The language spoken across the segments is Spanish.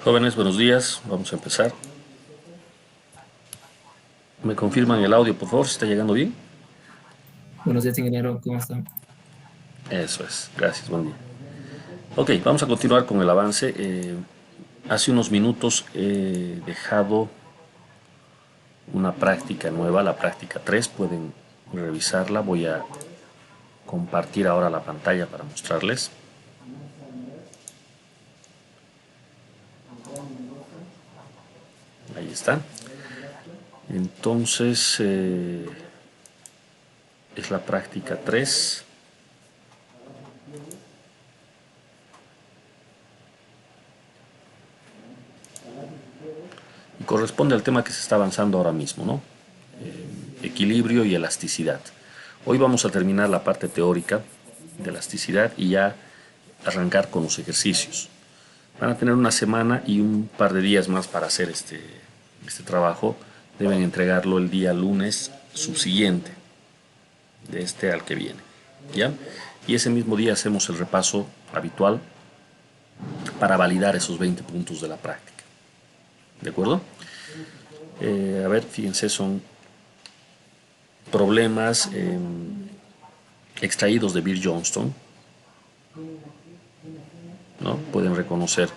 Jóvenes, buenos días. Vamos a empezar. ¿Me confirman el audio, por favor, si está llegando bien? Buenos días, ingeniero, ¿cómo está? Eso es. Gracias, buen día. Ok, vamos a continuar con el avance. Hace unos minutos he dejado una práctica nueva, la práctica 3. Pueden revisarla. Voy a compartir ahora la pantalla para mostrarles. Ahí está. Entonces, es la práctica 3. Y corresponde al tema que se está avanzando ahora mismo, ¿no? Equilibrio y elasticidad. Hoy vamos a terminar la parte teórica de elasticidad y ya arrancar con los ejercicios. Van a tener una semana y un par de días más para hacer este trabajo. Deben entregarlo el día lunes subsiguiente, de este al que viene. ¿Ya? Y ese mismo día hacemos el repaso habitual para validar esos 20 puntos de la práctica. ¿De acuerdo? A ver, fíjense, son problemas extraídos de Bill Johnston, ¿no? Pueden reconocer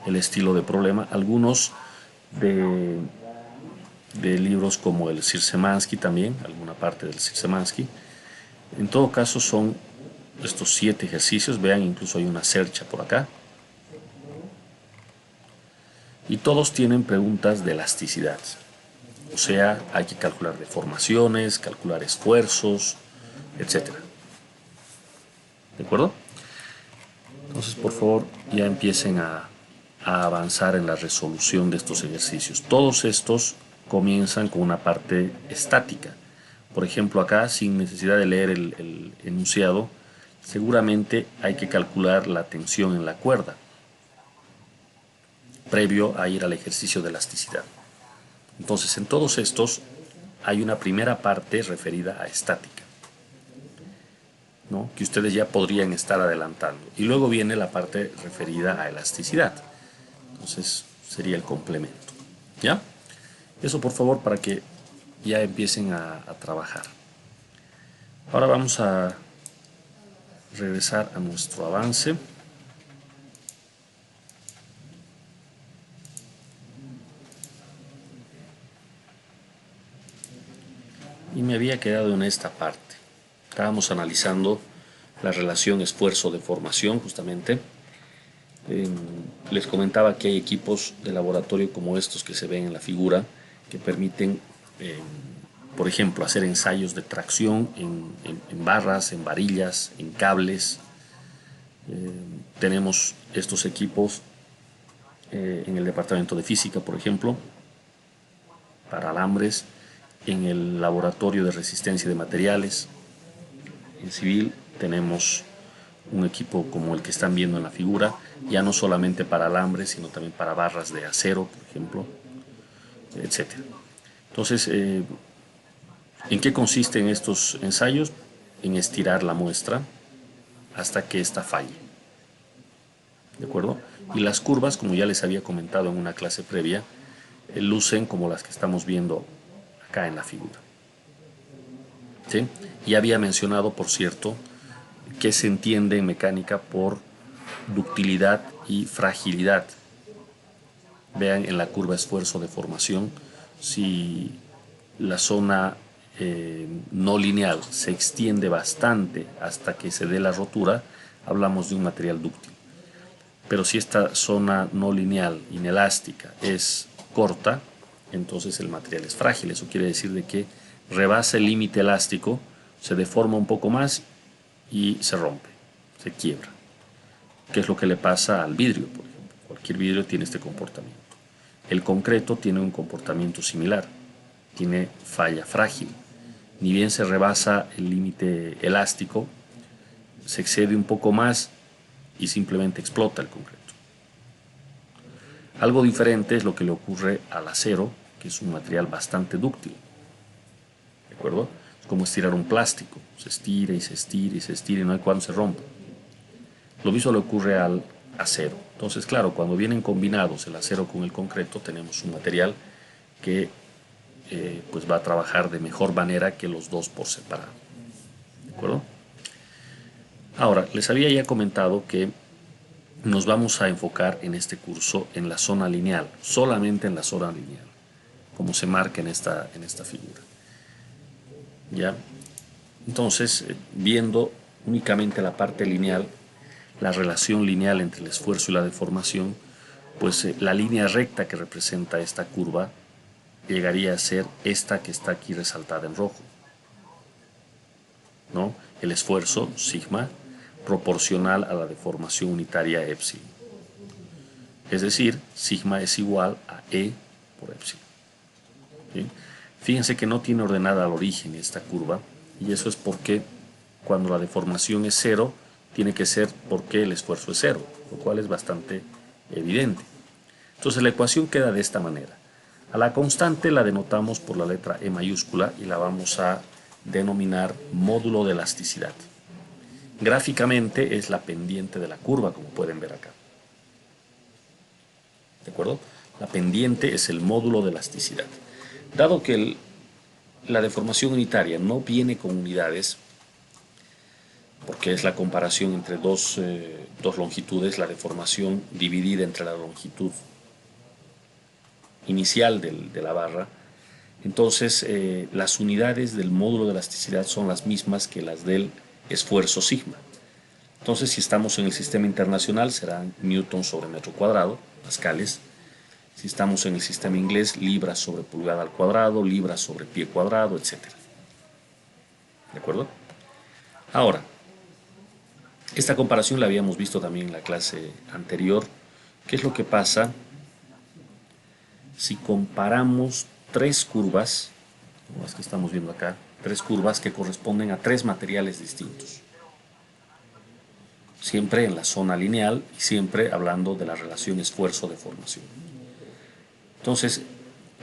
el estilo de problema. Algunos de, de libros como el Szymanski también, alguna parte del Szymanski. En todo caso son estos 7 ejercicios. Vean, incluso hay una cercha por acá. Y todos tienen preguntas de elasticidad. O sea, hay que calcular deformaciones, calcular esfuerzos, etcétera. ¿De acuerdo? Entonces, por favor, ya empiecen a avanzar en la resolución de estos ejercicios. Todos estos comienzan con una parte estática. Por ejemplo, acá, sin necesidad de leer el enunciado, seguramente hay que calcular la tensión en la cuerda, previo a ir al ejercicio de elasticidad. Entonces, en todos estos hay una primera parte referida a estática, ¿no? Que ustedes ya podrían estar adelantando. Y luego viene la parte referida a elasticidad. Entonces sería el complemento. ¿Ya? Eso por favor para que ya empiecen a trabajar. Ahora vamos a regresar a nuestro avance. Y me había quedado en esta parte. Estábamos analizando la relación esfuerzo-deformación justamente. Les comentaba que hay equipos de laboratorio como estos que se ven en la figura que permiten, por ejemplo, hacer ensayos de tracción en barras, en varillas, en cables. Tenemos estos equipos en el departamento de física, por ejemplo, para alambres, en el laboratorio de resistencia de materiales. En civil tenemos un equipo como el que están viendo en la figura, ya no solamente para alambres, sino también para barras de acero, por ejemplo, etcétera. Entonces, ¿en qué consisten estos ensayos? En estirar la muestra hasta que ésta falle. ¿De acuerdo? Y las curvas, como ya les había comentado en una clase previa, lucen como las que estamos viendo acá en la figura. ¿Sí? Y había mencionado, por cierto, que se entiende en mecánica por ductilidad y fragilidad. Vean en la curva esfuerzo-deformación, si la zona no lineal se extiende bastante hasta que se dé la rotura, hablamos de un material dúctil. Pero si esta zona no lineal, inelástica, es corta, entonces el material es frágil. Eso quiere decir de que rebasa el límite elástico, se deforma un poco más y se rompe, se quiebra. ¿Qué es lo que le pasa al vidrio, por ejemplo? Cualquier vidrio tiene este comportamiento. El concreto tiene un comportamiento similar, tiene falla frágil. Ni bien se rebasa el límite elástico, se excede un poco más y simplemente explota el concreto. Algo diferente es lo que le ocurre al acero, que es un material bastante dúctil. ¿De acuerdo? Es como estirar un plástico. Se estira y se estira y se estira y no hay cuando se rompe. Lo mismo le ocurre al acero. Entonces, claro, cuando vienen combinados el acero con el concreto, tenemos un material que pues va a trabajar de mejor manera que los dos por separado. ¿De acuerdo? Ahora, les había ya comentado que nos vamos a enfocar en este curso en la zona lineal, solamente en la zona lineal, como se marca en esta figura. ¿Ya? Entonces, viendo únicamente la parte lineal, la relación lineal entre el esfuerzo y la deformación, pues la línea recta que representa esta curva llegaría a ser esta que está aquí resaltada en rojo, ¿no? El esfuerzo, sigma, proporcional a la deformación unitaria epsilon. Es decir, sigma es igual a E por epsilon. ¿Sí? Fíjense que no tiene ordenada al origen esta curva, y eso es porque cuando la deformación es cero, tiene que ser porque el esfuerzo es cero, lo cual es bastante evidente. Entonces la ecuación queda de esta manera. A la constante la denotamos por la letra E mayúscula y la vamos a denominar módulo de elasticidad. Gráficamente es la pendiente de la curva, como pueden ver acá. ¿De acuerdo? La pendiente es el módulo de elasticidad. Dado que la deformación unitaria no viene con unidades, porque es la comparación entre dos longitudes, la deformación dividida entre la longitud inicial de la barra, entonces las unidades del módulo de elasticidad son las mismas que las del esfuerzo sigma. Entonces, si estamos en el sistema internacional, serán newton sobre metro cuadrado, pascales. Si estamos en el sistema inglés, libras sobre pulgada al cuadrado, libras sobre pie cuadrado, etc. ¿De acuerdo? Ahora, esta comparación la habíamos visto también en la clase anterior. ¿Qué es lo que pasa si comparamos tres curvas, como las que estamos viendo acá, tres curvas que corresponden a tres materiales distintos? Siempre en la zona lineal y siempre hablando de la relación esfuerzo-deformación. Entonces,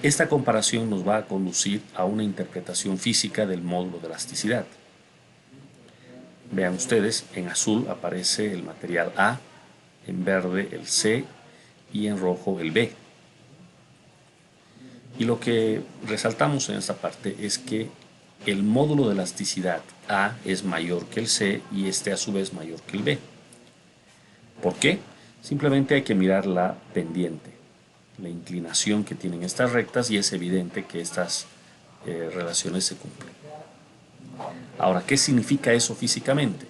esta comparación nos va a conducir a una interpretación física del módulo de elasticidad. Vean ustedes, en azul aparece el material A, en verde el C y en rojo el B. Y lo que resaltamos en esta parte es que el módulo de elasticidad A es mayor que el C y este a su vez mayor que el B. ¿Por qué? Simplemente hay que mirar la pendiente, la inclinación que tienen estas rectas, y es evidente que estas relaciones se cumplen. Ahora, ¿qué significa eso físicamente?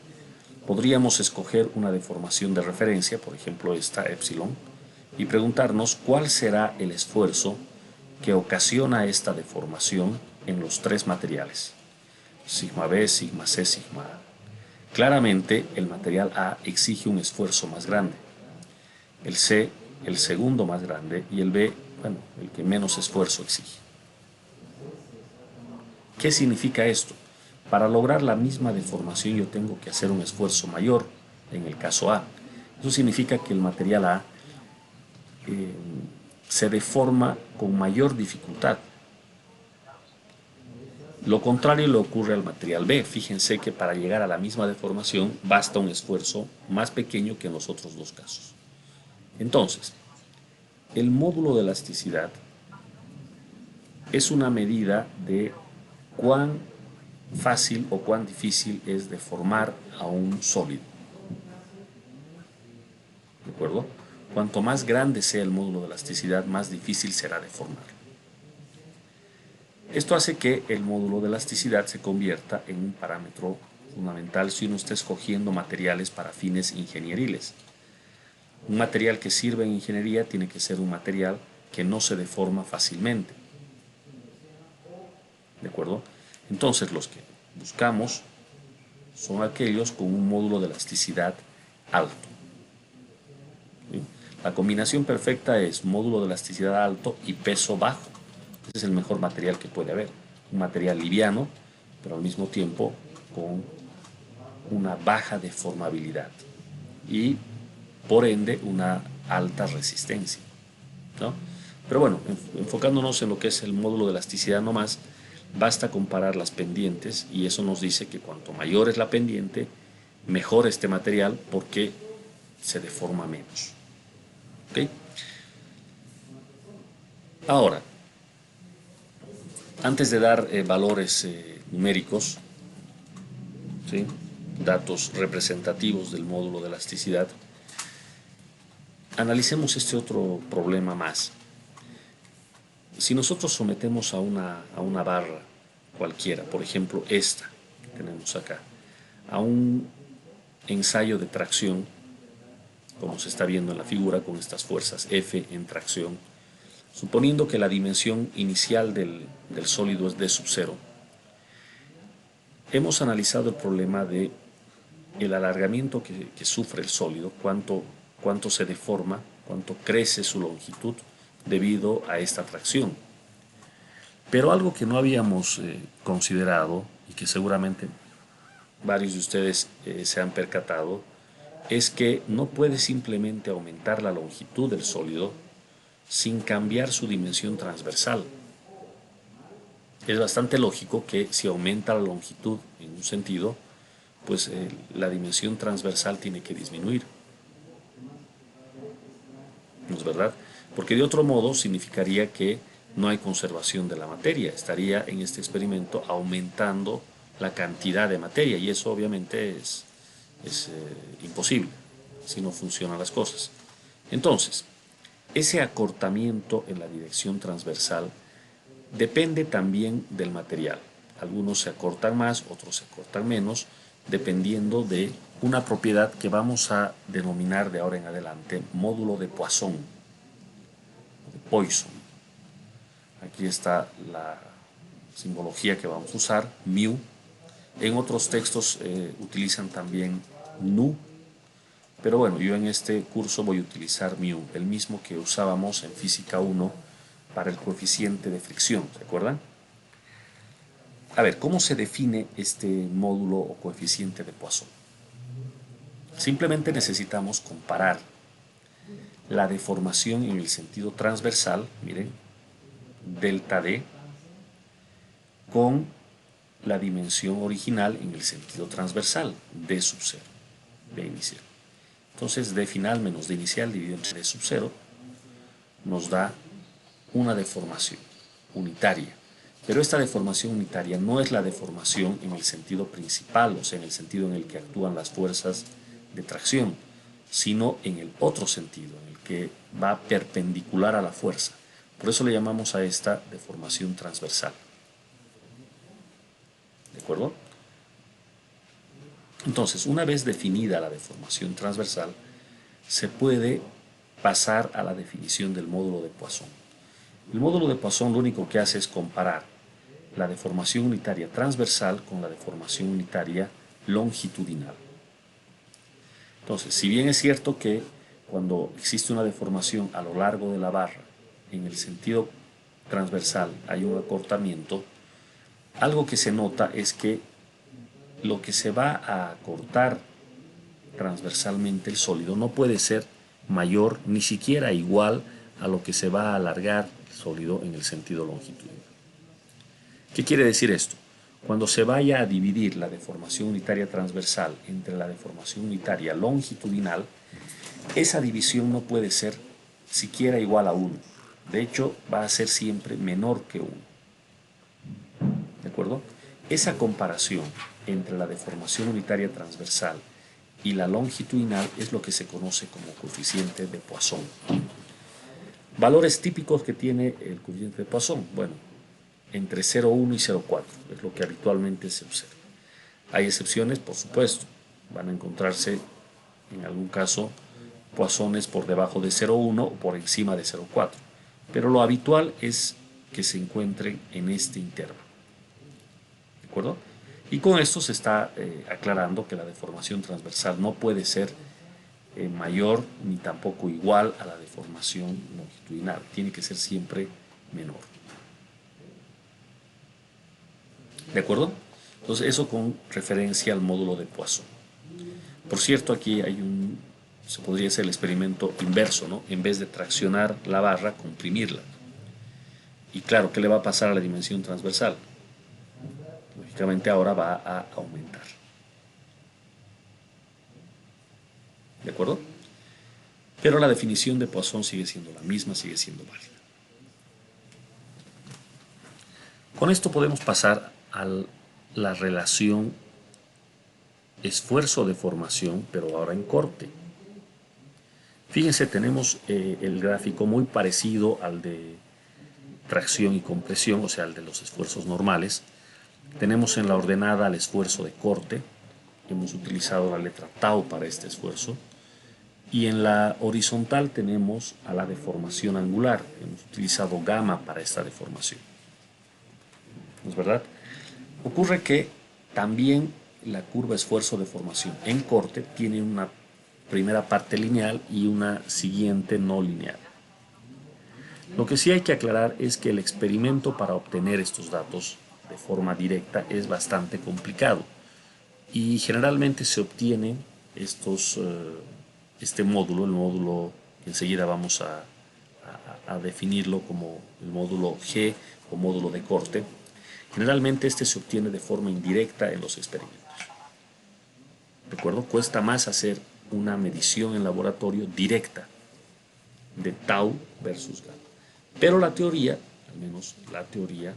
Podríamos escoger una deformación de referencia, por ejemplo esta epsilon, y preguntarnos cuál será el esfuerzo que ocasiona esta deformación en los tres materiales, sigma B, sigma C, sigma A. Claramente el material A exige un esfuerzo más grande, el C el segundo más grande y el B, bueno, el que menos esfuerzo exige. ¿Qué significa esto? Para lograr la misma deformación yo tengo que hacer un esfuerzo mayor en el caso A. Eso significa que el material A se deforma con mayor dificultad. Lo contrario le ocurre al material B. Fíjense que para llegar a la misma deformación basta un esfuerzo más pequeño que en los otros dos casos. Entonces, el módulo de elasticidad es una medida de cuán fácil o cuán difícil es deformar a un sólido. ¿De acuerdo? Cuanto más grande sea el módulo de elasticidad, más difícil será deformarlo. Esto hace que el módulo de elasticidad se convierta en un parámetro fundamental si uno está escogiendo materiales para fines ingenieriles. Un material que sirve en ingeniería tiene que ser un material que no se deforma fácilmente. ¿De acuerdo? Entonces los que buscamos son aquellos con un módulo de elasticidad alto. ¿Sí? La combinación perfecta es módulo de elasticidad alto y peso bajo. Ese es el mejor material que puede haber. Un material liviano, pero al mismo tiempo con una baja deformabilidad y por ende una alta resistencia, ¿no? Pero bueno, enfocándonos en lo que es el módulo de elasticidad nomás, basta comparar las pendientes y eso nos dice que cuanto mayor es la pendiente, mejor este material, porque se deforma menos. ¿Ok? Ahora, antes de dar valores numéricos, ¿sí?, datos representativos del módulo de elasticidad, analicemos este otro problema más. Si nosotros sometemos a una barra cualquiera, por ejemplo esta que tenemos acá, a un ensayo de tracción, como se está viendo en la figura, con estas fuerzas F en tracción, suponiendo que la dimensión inicial del sólido es D sub 0, hemos analizado el problema de el alargamiento que sufre el sólido, cuánto se deforma, cuánto crece su longitud debido a esta tracción. Pero algo que no habíamos considerado y que seguramente varios de ustedes se han percatado es que no puede simplemente aumentar la longitud del sólido sin cambiar su dimensión transversal. Es bastante lógico que si aumenta la longitud en un sentido, pues la dimensión transversal tiene que disminuir. ¿No es verdad? Porque de otro modo significaría que no hay conservación de la materia. Estaría en este experimento aumentando la cantidad de materia y eso obviamente es imposible si no funcionan las cosas. Entonces, ese acortamiento en la dirección transversal depende también del material. Algunos se acortan más, otros se acortan menos, dependiendo de una propiedad que vamos a denominar de ahora en adelante módulo de Poisson, de Poisson. Aquí está la simbología que vamos a usar, mu. En otros textos utilizan también nu, pero bueno, yo en este curso voy a utilizar mu, el mismo que usábamos en física 1 para el coeficiente de fricción, ¿se acuerdan? A ver, ¿cómo se define este módulo o coeficiente de Poisson? Simplemente necesitamos comparar la deformación en el sentido transversal, miren, delta D, con la dimensión original en el sentido transversal, D sub 0, D inicial. Entonces, D final menos D inicial dividido entre D sub 0 nos da una deformación unitaria. Pero esta deformación unitaria no es la deformación en el sentido principal, o sea, en el sentido en el que actúan las fuerzas de tracción, sino en el otro sentido, en el que va perpendicular a la fuerza. Por eso le llamamos a esta deformación transversal. ¿De acuerdo? Entonces, una vez definida la deformación transversal, se puede pasar a la definición del módulo de Poisson. El módulo de Poisson lo único que hace es comparar la deformación unitaria transversal con la deformación unitaria longitudinal. Entonces, si bien es cierto que cuando existe una deformación a lo largo de la barra, en el sentido transversal hay un acortamiento, algo que se nota es que lo que se va a acortar transversalmente el sólido no puede ser mayor ni siquiera igual a lo que se va a alargar el sólido en el sentido longitudinal. ¿Qué quiere decir esto? Cuando se vaya a dividir la deformación unitaria transversal entre la deformación unitaria longitudinal, esa división no puede ser siquiera igual a 1. De hecho, va a ser siempre menor que 1. ¿De acuerdo? Esa comparación entre la deformación unitaria transversal y la longitudinal es lo que se conoce como coeficiente de Poisson. Valores típicos que tiene el coeficiente de Poisson, bueno, entre 0,1 y 0,4 es lo que habitualmente se observa. Hay excepciones, por supuesto, van a encontrarse en algún caso Poissones por debajo de 0,1 o por encima de 0,4, pero lo habitual es que se encuentren en este intervalo. ¿De acuerdo? Y con esto se está aclarando que la deformación transversal no puede ser mayor ni tampoco igual a la deformación longitudinal, tiene que ser siempre menor. ¿De acuerdo? Entonces eso con referencia al módulo de Poisson. Por cierto, aquí hay se podría hacer el experimento inverso, ¿no? En vez de traccionar la barra, comprimirla. Y claro, ¿qué le va a pasar a la dimensión transversal? Lógicamente ahora va a aumentar. ¿De acuerdo? Pero la definición de Poisson sigue siendo la misma, sigue siendo válida. Con esto podemos pasar a la relación esfuerzo-deformación, pero ahora en corte. Fíjense, tenemos el gráfico muy parecido al de tracción y compresión, o sea, al de los esfuerzos normales. Tenemos en la ordenada el esfuerzo de corte, hemos utilizado la letra tau para este esfuerzo, y en la horizontal tenemos a la deformación angular, hemos utilizado gamma para esta deformación. ¿No es verdad? Ocurre que también la curva esfuerzo-deformación en corte tiene una primera parte lineal y una siguiente no lineal. Lo que sí hay que aclarar es que el experimento para obtener estos datos de forma directa es bastante complicado y generalmente se obtiene este módulo, el módulo que enseguida vamos a definirlo como el módulo G o módulo de corte. Generalmente este se obtiene de forma indirecta en los experimentos. ¿De acuerdo? Cuesta más hacer una medición en laboratorio directa de tau versus gamma. Pero la teoría, al menos la teoría,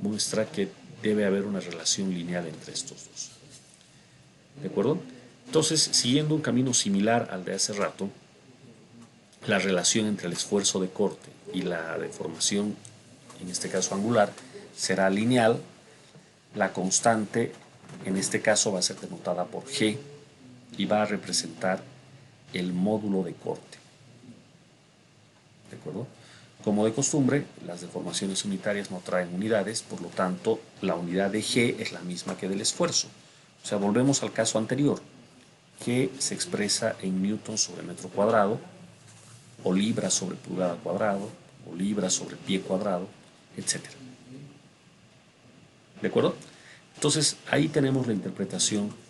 muestra que debe haber una relación lineal entre estos dos. ¿De acuerdo? Entonces, siguiendo un camino similar al de hace rato, la relación entre el esfuerzo de corte y la deformación, en este caso angular, será lineal. La constante, en este caso, va a ser denotada por G y va a representar el módulo de corte. ¿De acuerdo? Como de costumbre, las deformaciones unitarias no traen unidades, por lo tanto, la unidad de G es la misma que del esfuerzo. O sea, volvemos al caso anterior, que se expresa en newton sobre metro cuadrado, o libras sobre pulgada cuadrado, o libras sobre pie cuadrado, etc. ¿De acuerdo? Entonces, ahí tenemos la interpretación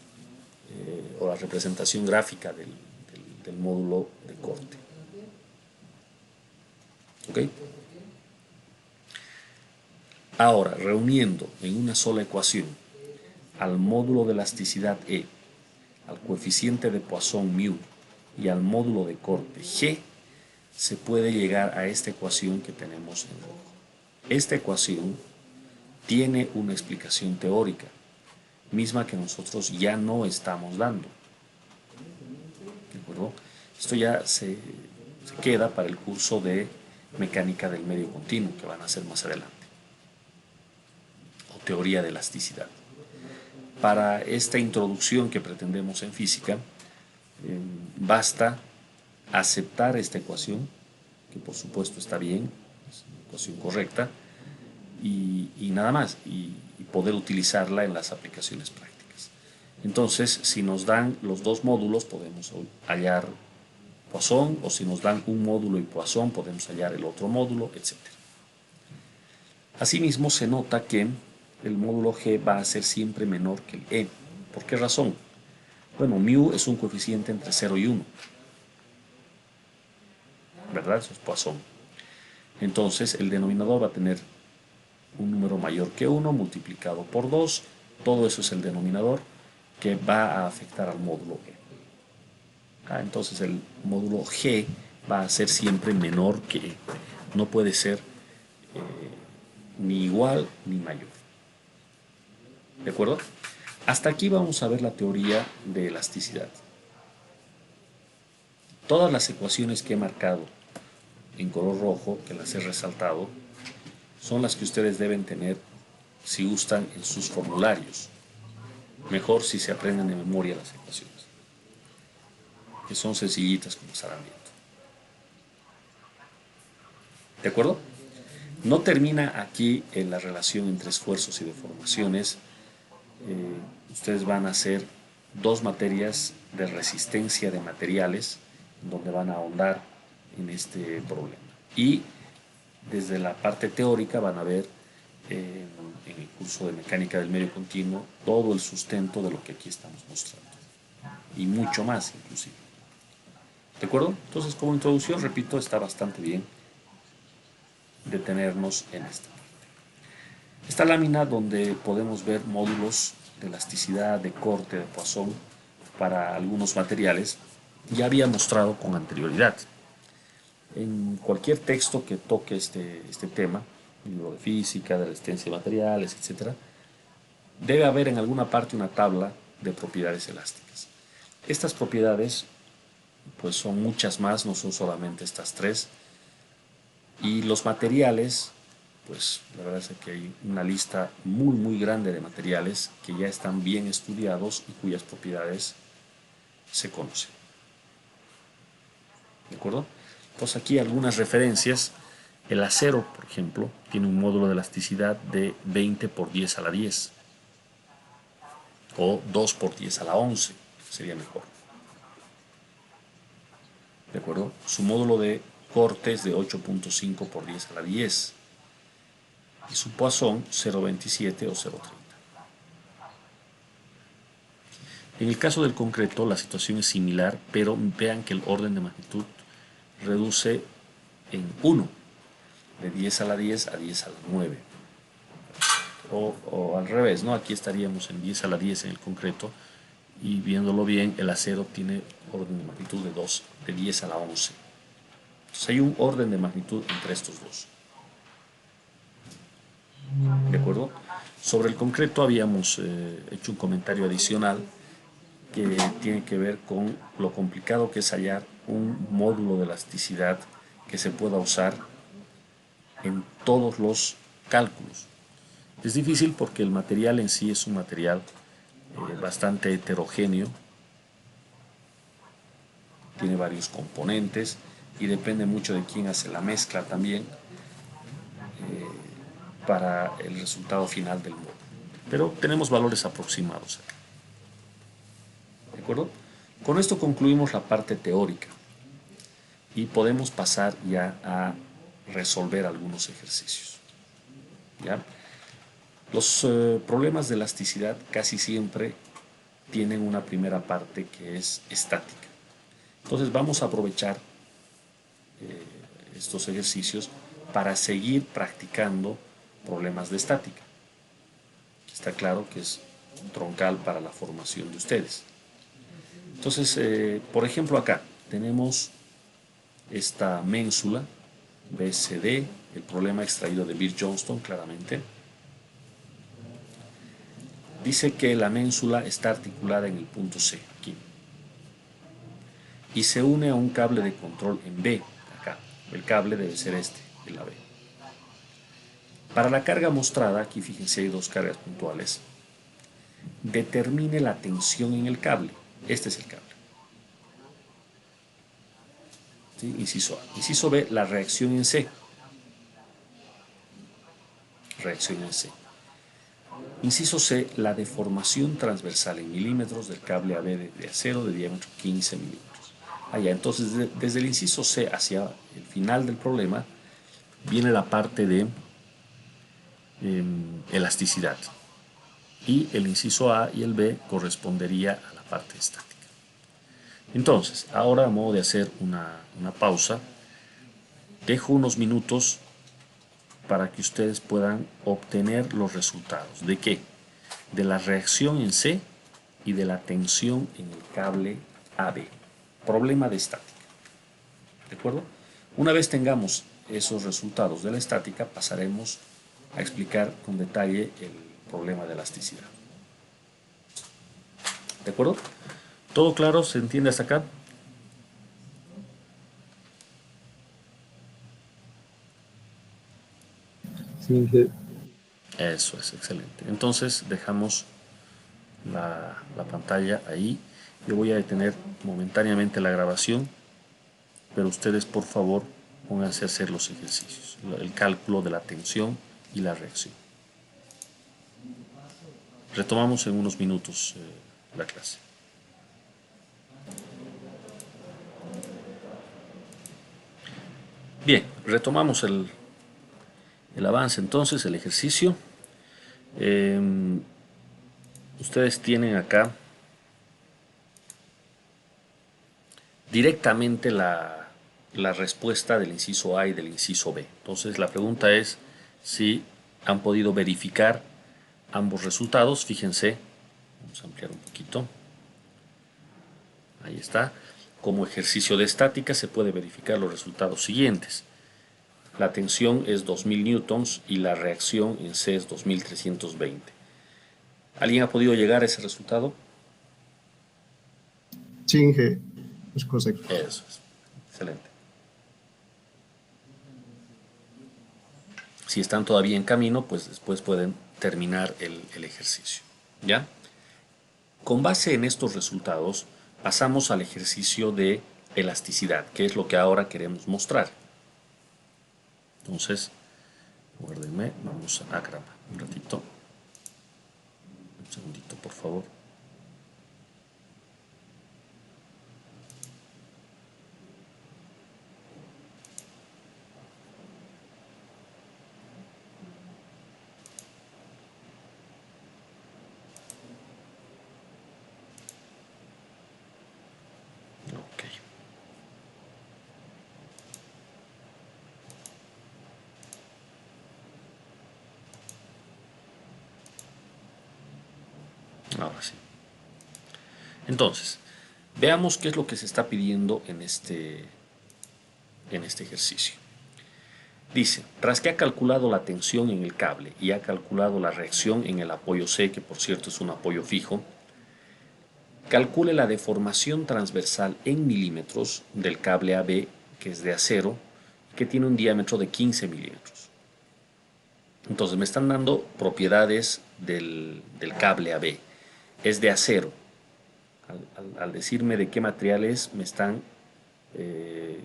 o la representación gráfica del módulo de corte. ¿Ok? Ahora, reuniendo en una sola ecuación al módulo de elasticidad E, al coeficiente de Poisson μ y al módulo de corte G, se puede llegar a esta ecuación que tenemos en rojo. Esta ecuación tiene una explicación teórica, misma que nosotros ya no estamos dando. ¿De acuerdo? Esto ya se queda para el curso de mecánica del medio continuo que van a hacer más adelante, o teoría de elasticidad. Para esta introducción que pretendemos en física, basta aceptar esta ecuación, que por supuesto está bien, es una ecuación correcta, y nada más, y poder utilizarla en las aplicaciones prácticas. Entonces, si nos dan los dos módulos, podemos hallar Poisson, o si nos dan un módulo y Poisson, podemos hallar el otro módulo, etc. Asimismo, se nota que el módulo G va a ser siempre menor que el E. ¿Por qué razón? Bueno, μ es un coeficiente entre 0 y 1. ¿Verdad? Eso es Poisson. Entonces, el denominador va a tener un número mayor que 1 multiplicado por 2. Todo eso es el denominador que va a afectar al módulo E. Entonces el módulo G va a ser siempre menor que E. No puede ser ni igual ni mayor. ¿De acuerdo? Hasta aquí vamos a ver la teoría de elasticidad. Todas las ecuaciones que he marcado en color rojo, que las he resaltado, son las que ustedes deben tener, si gustan, en sus formularios. Mejor si se aprenden de memoria las ecuaciones, que son sencillitas como estarán viendo. ¿De acuerdo? No termina aquí en la relación entre esfuerzos y deformaciones. Ustedes van a hacer dos materias de resistencia de materiales, donde van a ahondar en este problema. Y desde la parte teórica van a ver en el curso de mecánica del medio continuo todo el sustento de lo que aquí estamos mostrando. Y mucho más, inclusive. ¿De acuerdo? Entonces, como introducción, repito, está bastante bien detenernos en esta parte. Esta lámina donde podemos ver módulos de elasticidad, de corte, de Poisson para algunos materiales, ya había mostrado con anterioridad. En cualquier texto que toque este tema, libro de física, de resistencia de materiales, etc., debe haber en alguna parte una tabla de propiedades elásticas. Estas propiedades pues son muchas más, no son solamente estas tres. Y los materiales, pues la verdad es que hay una lista muy grande de materiales que ya están bien estudiados y cuyas propiedades se conocen. ¿De acuerdo? Pues aquí algunas referencias. El acero, por ejemplo, tiene un módulo de elasticidad de 20 por 10 a la 10 o 2 por 10 a la 11, sería mejor. ¿De acuerdo? Su módulo de corte es de 8.5 por 10 a la 10 y su Poisson 0.27 o 0.30. En el caso del concreto la situación es similar, pero vean que el orden de magnitud reduce en 1, de 10 a la 10 a 10 a la 9. O al revés, ¿no? Aquí estaríamos en 10 a la 10 en el concreto y viéndolo bien, el acero tiene orden de magnitud de 2, de 10 a la 11. Entonces hay un orden de magnitud entre estos dos. ¿De acuerdo? Sobre el concreto habíamos hecho un comentario adicional que tiene que ver con lo complicado que es hallar un módulo de elasticidad que se pueda usar en todos los cálculos. Es difícil porque el material en sí es un material bastante heterogéneo, tiene varios componentes y depende mucho de quién hace la mezcla también para el resultado final del módulo. Pero tenemos valores aproximados. ¿De acuerdo? Con esto concluimos la parte teórica y podemos pasar ya a resolver algunos ejercicios. ¿Ya? Los problemas de elasticidad casi siempre tienen una primera parte que es estática. Entonces vamos a aprovechar estos ejercicios para seguir practicando problemas de estática. Está claro que es troncal para la formación de ustedes. Entonces, por ejemplo, acá tenemos esta ménsula BCD, el problema extraído de Beer-Johnston, claramente. Dice que la ménsula está articulada en el punto C, aquí, y se une a un cable de control en B, acá. El cable debe ser este, de la B. Para la carga mostrada, aquí fíjense hay dos cargas puntuales, determine la tensión en el cable. Este es el cable. ¿Sí? Inciso A. Inciso B, la reacción en C. Reacción en C. Inciso C, la deformación transversal en milímetros del cable AB de acero de diámetro 15 milímetros. Allá, entonces desde el inciso C hacia el final del problema viene la parte de elasticidad y el inciso A y el B correspondería a la parte estática. Entonces, ahora a modo de hacer una pausa, dejo unos minutos para que ustedes puedan obtener los resultados. ¿De qué? De la reacción en C y de la tensión en el cable AB. Problema de estática. ¿De acuerdo? Una vez tengamos esos resultados de la estática, pasaremos a explicar con detalle el problema de elasticidad. ¿De acuerdo? ¿Todo claro? ¿Se entiende hasta acá? Sí, sí. Eso es, excelente. Entonces dejamos la pantalla ahí. Yo voy a detener momentáneamente la grabación, pero ustedes por favor pónganse a hacer los ejercicios, el cálculo de la tensión y la reacción. Retomamos en unos minutos la clase. Bien, retomamos el avance entonces, el ejercicio. Ustedes tienen acá directamente la respuesta del inciso A y del inciso B. Entonces la pregunta es si han podido verificar ambos resultados. Fíjense, vamos a ampliar un poquito. Ahí está. Como ejercicio de estática se puede verificar los resultados siguientes. La tensión es 2000 newtons y la reacción en C es 2320. ¿Alguien ha podido llegar a ese resultado? Sí, Inge, es correcto. Eso es. Excelente. Si están todavía en camino, pues después pueden terminar el ejercicio. ¿Ya? Con base en estos resultados, pasamos al ejercicio de elasticidad, que es lo que ahora queremos mostrar. Entonces, guárdenme, vamos a grabar un ratito. Un segundito, por favor. Ok. Ahora sí. Entonces, veamos qué es lo que se está pidiendo en este ejercicio. Dice, tras que ha calculado la tensión en el cable y ha calculado la reacción en el apoyo C, que por cierto es un apoyo fijo, calcule la deformación transversal en milímetros del cable AB, que es de acero, que tiene un diámetro de 15 milímetros. Entonces me están dando propiedades del cable AB. Es de acero. Al decirme de qué material es, me están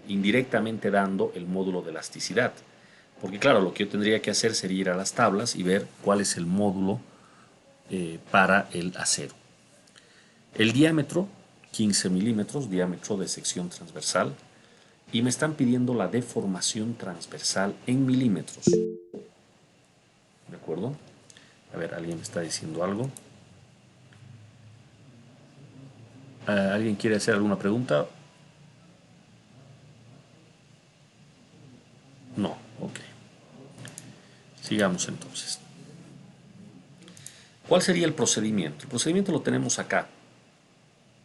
indirectamente dando el módulo de elasticidad. Porque claro, lo que yo tendría que hacer sería ir a las tablas y ver cuál es el módulo para el acero. El diámetro, 15 milímetros, diámetro de sección transversal. Y me están pidiendo la deformación transversal en milímetros. ¿De acuerdo? A ver, alguien me está diciendo algo. ¿Alguien quiere hacer alguna pregunta? No, ok. Sigamos entonces. ¿Cuál sería el procedimiento? El procedimiento lo tenemos acá.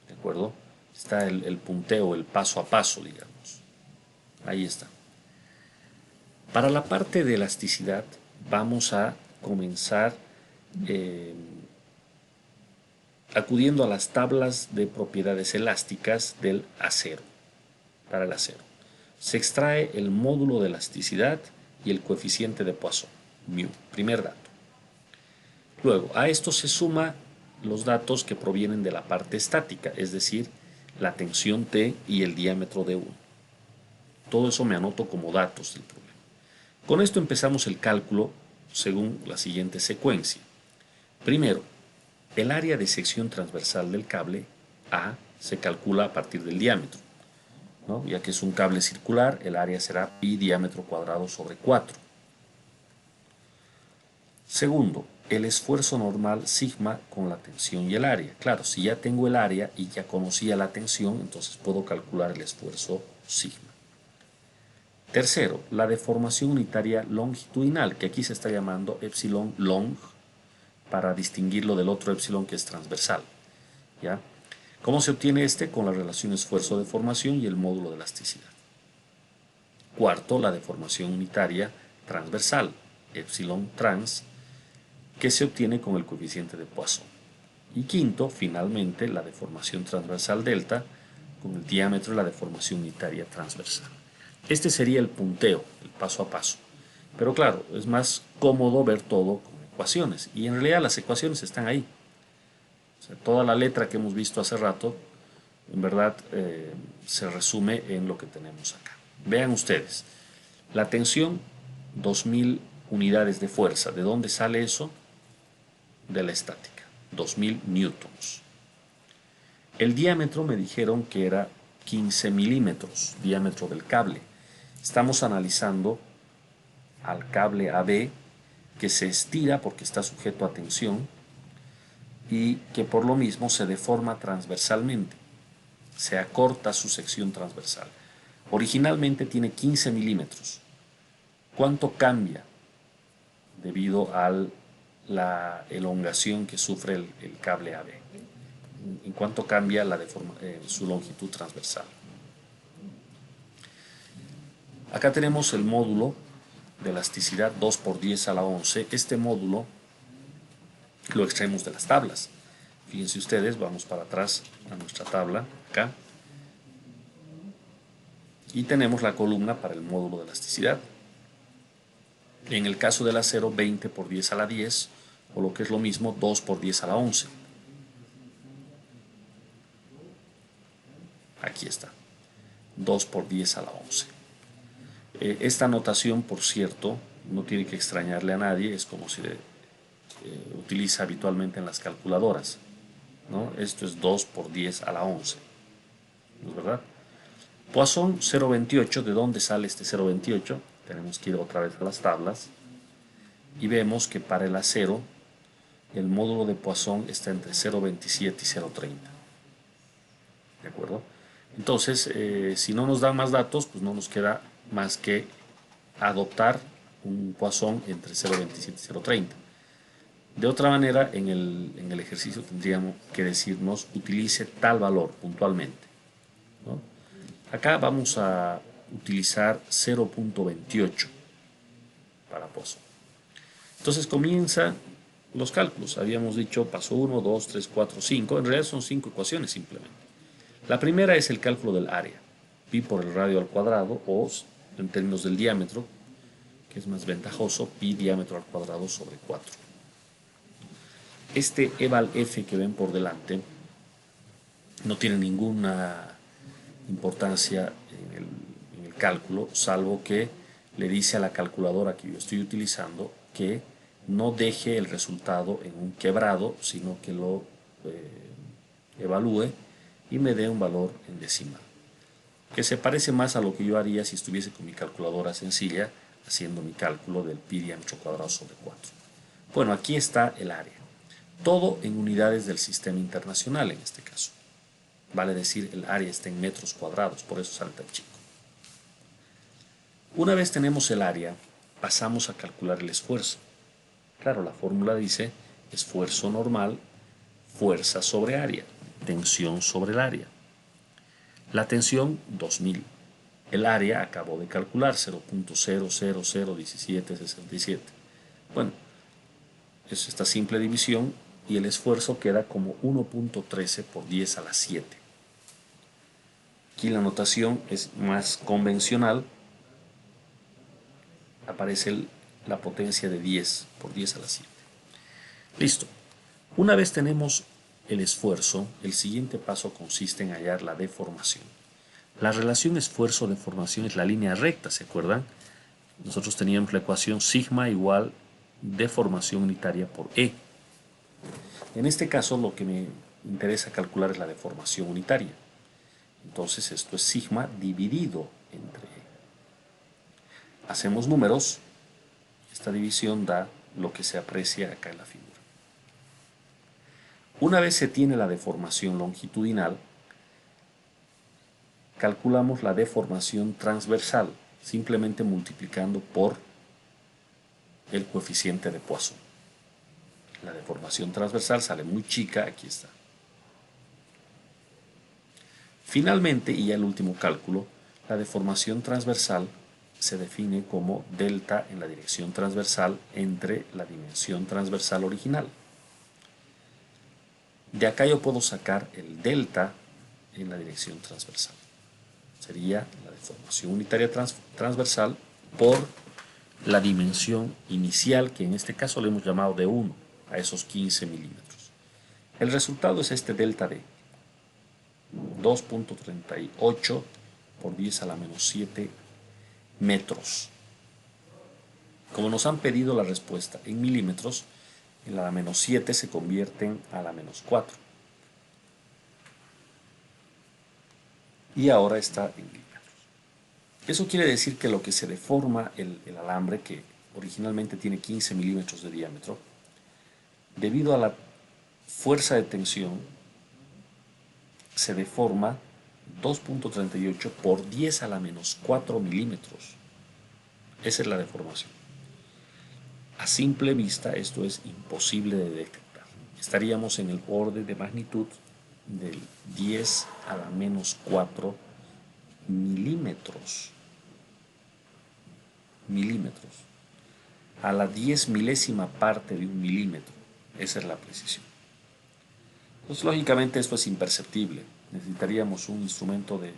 ¿De acuerdo? Está el punteo, el paso a paso, digamos. Ahí está. Para la parte de elasticidad vamos a comenzar acudiendo a las tablas de propiedades elásticas del acero, para el acero. Se extrae el módulo de elasticidad y el coeficiente de Poisson, μ, primer dato. Luego, a esto se suma los datos que provienen de la parte estática, es decir, la tensión T y el diámetro de 1. Todo eso me anoto como datos del problema. Con esto empezamos el cálculo según la siguiente secuencia. Primero, el área de sección transversal del cable A se calcula a partir del diámetro, ¿no? Ya que es un cable circular, el área será pi diámetro cuadrado sobre 4. Segundo, el esfuerzo normal sigma con la tensión y el área. Claro, si ya tengo el área y ya conocía la tensión, entonces puedo calcular el esfuerzo sigma. Tercero, la deformación unitaria longitudinal, que aquí se está llamando epsilon long, para distinguirlo del otro epsilon que es transversal. ¿Ya? ¿Cómo se obtiene este? Con la relación esfuerzo-deformación y el módulo de elasticidad. Cuarto, la deformación unitaria transversal, epsilon trans, que se obtiene con el coeficiente de Poisson. Y quinto, finalmente, la deformación transversal delta, con el diámetro de la deformación unitaria transversal. Este sería el punteo, el paso a paso. Pero claro, es más cómodo ver todo con ecuaciones. Y en realidad las ecuaciones están ahí. O sea, toda la letra que hemos visto hace rato, en verdad, se resume en lo que tenemos acá. Vean ustedes, la tensión, 2000 unidades de fuerza. ¿De dónde sale eso? De la estática, 2000 newtons. El diámetro me dijeron que era 15 milímetros, diámetro del cable. Estamos analizando al cable AB que se estira porque está sujeto a tensión y que por lo mismo se deforma transversalmente, se acorta su sección transversal. Originalmente tiene 15 milímetros. ¿Cuánto cambia debido a la elongación que sufre el cable AB? ¿En cuánto cambia su longitud transversal? Acá tenemos el módulo de elasticidad 2 por 10 a la 11. Este módulo lo extraemos de las tablas. Fíjense ustedes, vamos para atrás a nuestra tabla, acá. Y tenemos la columna para el módulo de elasticidad. En el caso del acero, 20 por 10 a la 10, o lo que es lo mismo, 2 por 10 a la 11. Aquí está, 2 por 10 a la 11. Esta notación, por cierto, no tiene que extrañarle a nadie, es como se utiliza habitualmente en las calculadoras, ¿no? Esto es 2 por 10 a la 11, ¿no es verdad? Poisson 0,28, ¿de dónde sale este 0,28? Tenemos que ir otra vez a las tablas y vemos que para el acero el módulo de Poisson está entre 0,27 y 0,30. ¿De acuerdo? Entonces, si no nos dan más datos, pues no nos queda más que adoptar un Poisson entre 0,27 y 0,30. De otra manera, en el ejercicio tendríamos que decirnos utilice tal valor puntualmente, ¿no? Acá vamos a utilizar 0,28 para Poisson. Entonces comienzan los cálculos. Habíamos dicho paso 1, 2, 3, 4, 5. En realidad son 5 ecuaciones simplemente. La primera es el cálculo del área. Pi por el radio al cuadrado, o en términos del diámetro, que es más ventajoso, pi diámetro al cuadrado sobre 4. Este E val F que ven por delante no tiene ninguna importancia en el cálculo, salvo que le dice a la calculadora que yo estoy utilizando que no deje el resultado en un quebrado, sino que lo evalúe y me dé un valor en decimal, que se parece más a lo que yo haría si estuviese con mi calculadora sencilla haciendo mi cálculo del pi diámetro cuadrado sobre 4. Bueno, aquí está el área. Todo en unidades del sistema internacional en este caso. Vale decir, el área está en metros cuadrados, por eso sale tan chico. Una vez tenemos el área, pasamos a calcular el esfuerzo. Claro, la fórmula dice esfuerzo normal, fuerza sobre área, tensión sobre el área. La tensión, 2000. El área acabo de calcular, 0.0001767. Bueno, es esta simple división y el esfuerzo queda como 1.13 por 10 a la 7. Aquí la notación es más convencional. Aparece la potencia de 10 por 10 a la 7. Listo. Una vez tenemos el esfuerzo, el siguiente paso consiste en hallar la deformación. La relación esfuerzo-deformación es la línea recta, ¿se acuerdan? Nosotros teníamos la ecuación sigma igual deformación unitaria por E. En este caso lo que me interesa calcular es la deformación unitaria. Entonces esto es sigma dividido entre E. Hacemos números, esta división da lo que se aprecia acá en la figura. Una vez se tiene la deformación longitudinal, calculamos la deformación transversal, simplemente multiplicando por el coeficiente de Poisson. La deformación transversal sale muy chica, aquí está. Finalmente, y ya el último cálculo, la deformación transversal se define como delta en la dirección transversal entre la dimensión transversal original. De acá yo puedo sacar el delta en la dirección transversal. Sería la deformación unitaria transversal por la dimensión inicial, que en este caso le hemos llamado de 1 a esos 15 milímetros. El resultado es este delta D, 2.38 por 10 a la menos 7 metros. Como nos han pedido la respuesta en milímetros, en la menos 7 se convierten a la menos 4. Y ahora está en milímetros. Eso quiere decir que lo que se deforma el alambre, que originalmente tiene 15 milímetros de diámetro, debido a la fuerza de tensión, se deforma 2.38 por 10 a la menos 4 milímetros. Esa es la deformación. A simple vista esto es imposible de detectar. Estaríamos en el orden de magnitud del 10 a la menos 4 milímetros. milímetros, a la 10 milésima parte de un milímetro. Esa es la precisión. Pues lógicamente esto es imperceptible. Necesitaríamos un instrumento de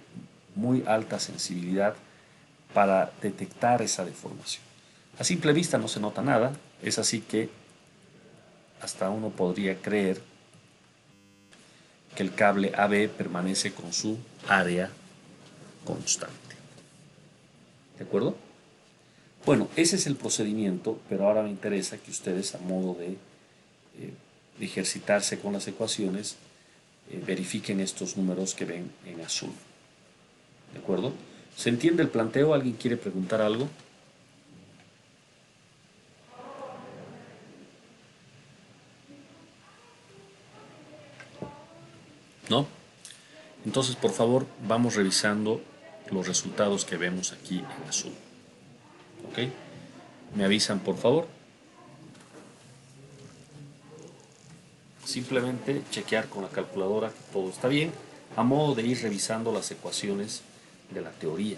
muy alta sensibilidad para detectar esa deformación. A simple vista no se nota nada, es así que hasta uno podría creer que el cable AB permanece con su área constante. ¿De acuerdo? Bueno, ese es el procedimiento, pero ahora me interesa que ustedes, a modo de ejercitarse con las ecuaciones, verifiquen estos números que ven en azul. ¿De acuerdo? ¿Se entiende el planteo? ¿Alguien quiere preguntar algo? ¿No? Entonces, por favor, vamos revisando los resultados que vemos aquí en azul. ¿Ok? ¿Me avisan, por favor? Simplemente chequear con la calculadora que todo está bien, a modo de ir revisando las ecuaciones de la teoría.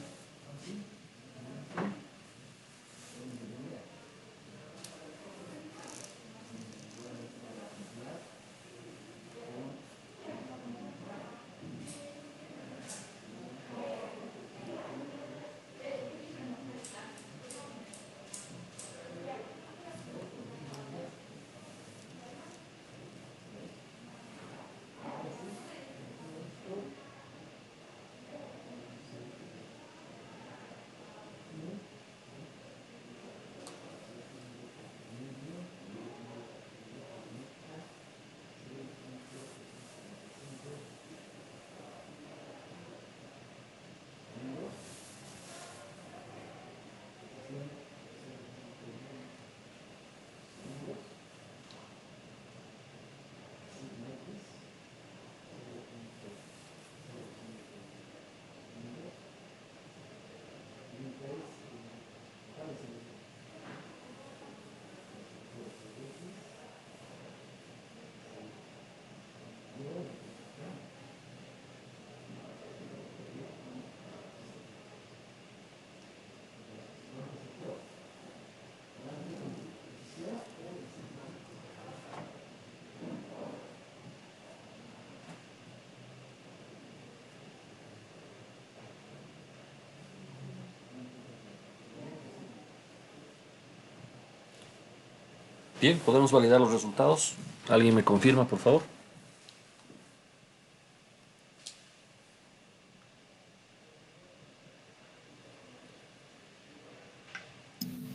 Bien, ¿podemos validar los resultados? ¿Alguien me confirma, por favor?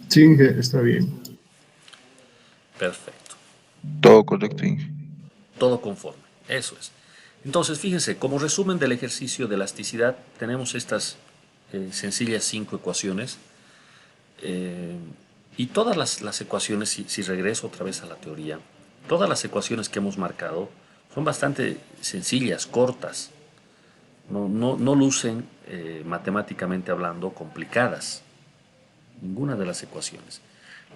Sí, Inge, está bien. Perfecto. Todo correcto, Inge. Todo conforme. Eso es. Entonces, fíjense, como resumen del ejercicio de elasticidad, tenemos estas sencillas 5 ecuaciones. Y todas las ecuaciones, si regreso otra vez a la teoría, todas las ecuaciones que hemos marcado son bastante sencillas, cortas. No lucen, matemáticamente hablando, complicadas. Ninguna de las ecuaciones.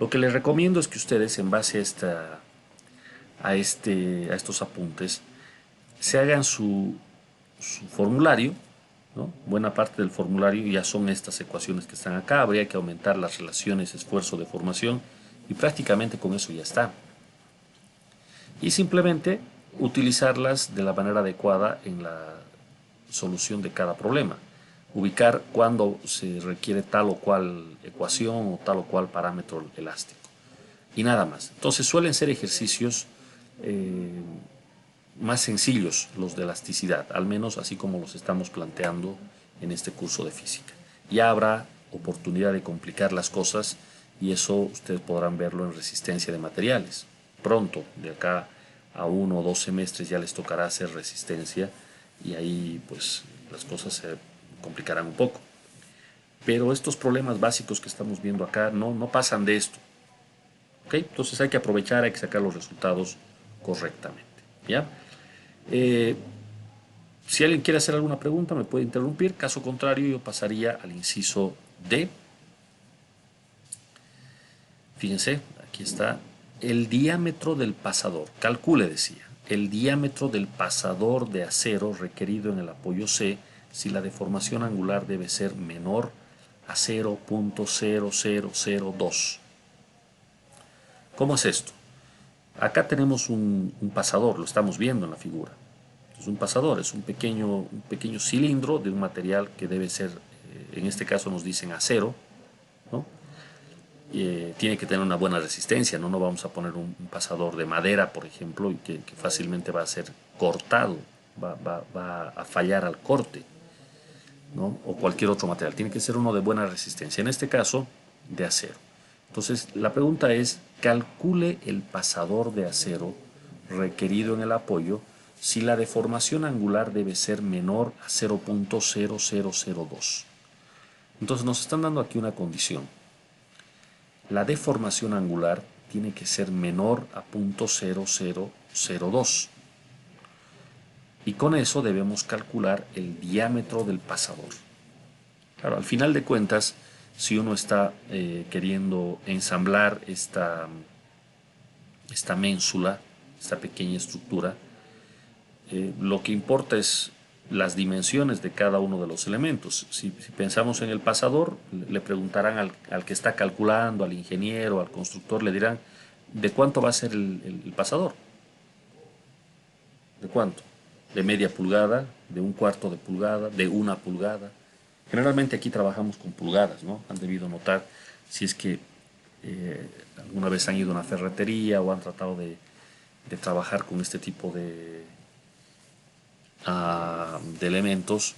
Lo que les recomiendo es que ustedes, en base a estos apuntes, se hagan su formulario, ¿no? Buena parte del formulario ya son estas ecuaciones que están acá. Habría que aumentar las relaciones esfuerzo-deformación y prácticamente con eso ya está. Y simplemente utilizarlas de la manera adecuada en la solución de cada problema. Ubicar cuándo se requiere tal o cual ecuación o tal o cual parámetro elástico. Y nada más. Entonces suelen ser ejercicios más sencillos los de elasticidad, al menos así como los estamos planteando en este curso de física. Ya habrá oportunidad de complicar las cosas y eso ustedes podrán verlo en resistencia de materiales. Pronto, de acá a 1 o 2 semestres ya les tocará hacer resistencia y ahí pues las cosas se complicarán un poco. Pero estos problemas básicos que estamos viendo acá no pasan de esto. ¿Okay? Entonces hay que aprovechar, hay que sacar los resultados correctamente. ¿Ya? Si alguien quiere hacer alguna pregunta me puede interrumpir, caso contrario yo pasaría al inciso D. Fíjense, aquí está el diámetro del pasador. Calcule, decía, el diámetro del pasador de acero requerido en el apoyo C si la deformación angular debe ser menor a 0.0002. ¿Cómo es esto? Acá tenemos un pasador, lo estamos viendo en la figura. Es un pasador, es un pequeño cilindro de un material que debe ser, en este caso nos dicen acero, ¿no? Tiene que tener una buena resistencia, no vamos a poner un pasador de madera, por ejemplo, y que fácilmente va a ser cortado, va a fallar al corte, ¿no? O cualquier otro material. Tiene que ser uno de buena resistencia, en este caso de acero. Entonces la pregunta es, calcule el pasador de acero requerido en el apoyo si la deformación angular debe ser menor a 0.0002. Entonces nos están dando aquí una condición. La deformación angular tiene que ser menor a 0.0002. Y con eso debemos calcular el diámetro del pasador. Claro, al final de cuentas, si uno está queriendo ensamblar esta ménsula, esta pequeña estructura, lo que importa es las dimensiones de cada uno de los elementos. Si pensamos en el pasador, le preguntarán al que está calculando, al ingeniero, al constructor, le dirán, ¿de cuánto va a ser el pasador? ¿De cuánto? ¿De media pulgada? ¿De un cuarto de pulgada? ¿De una pulgada? Generalmente aquí trabajamos con pulgadas, ¿no? Han debido notar, si es que alguna vez han ido a una ferretería o han tratado de trabajar con este tipo de elementos,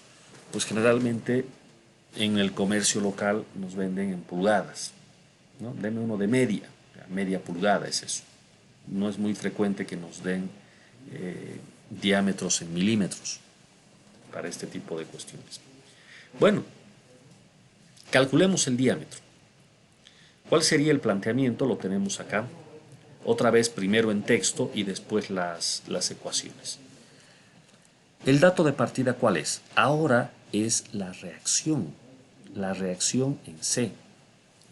pues generalmente en el comercio local nos venden en pulgadas, ¿no? Deme uno de media pulgada es eso. No es muy frecuente que nos den diámetros en milímetros para este tipo de cuestiones. Bueno, calculemos el diámetro. ¿Cuál sería el planteamiento? Lo tenemos acá. Otra vez primero en texto y después las ecuaciones. ¿El dato de partida cuál es? Ahora es la reacción en C,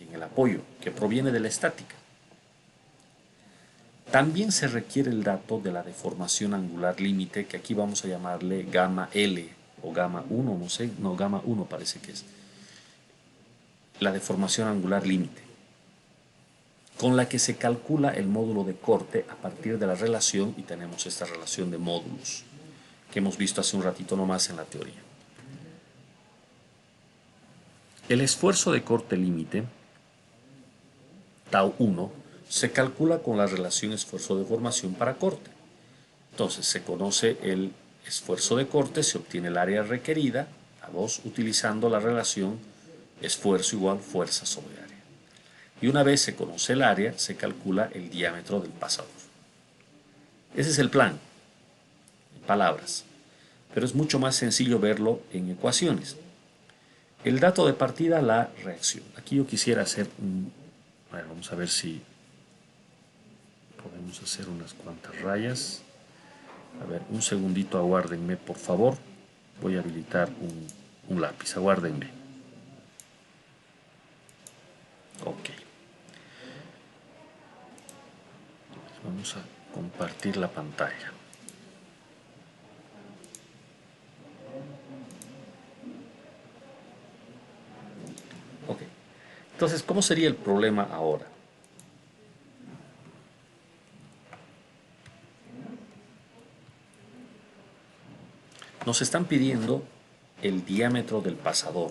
en el apoyo, que proviene de la estática. También se requiere el dato de la deformación angular límite, que aquí vamos a llamarle gamma L o gamma 1, no sé, no, gamma 1 parece que es. La deformación angular límite, con la que se calcula el módulo de corte a partir de la relación, y tenemos esta relación de módulos que hemos visto hace un ratito nomás en la teoría. El esfuerzo de corte límite, tau 1, se calcula con la relación esfuerzo-deformación para corte. Entonces se conoce el esfuerzo de corte, se obtiene el área requerida, A2, utilizando la relación esfuerzo igual fuerza sobre área. Y una vez se conoce el área, se calcula el diámetro del pasador. Ese es el plan, en palabras. Pero es mucho más sencillo verlo en ecuaciones. El dato de partida, la reacción. Aquí yo quisiera hacer bueno, vamos a ver si podemos hacer unas cuantas rayas. A ver, un segundito, aguárdenme por favor. Voy a habilitar un lápiz, aguárdenme. Ok. Vamos a compartir la pantalla. Ok. Entonces, ¿cómo sería el problema ahora? Nos están pidiendo el diámetro del pasador.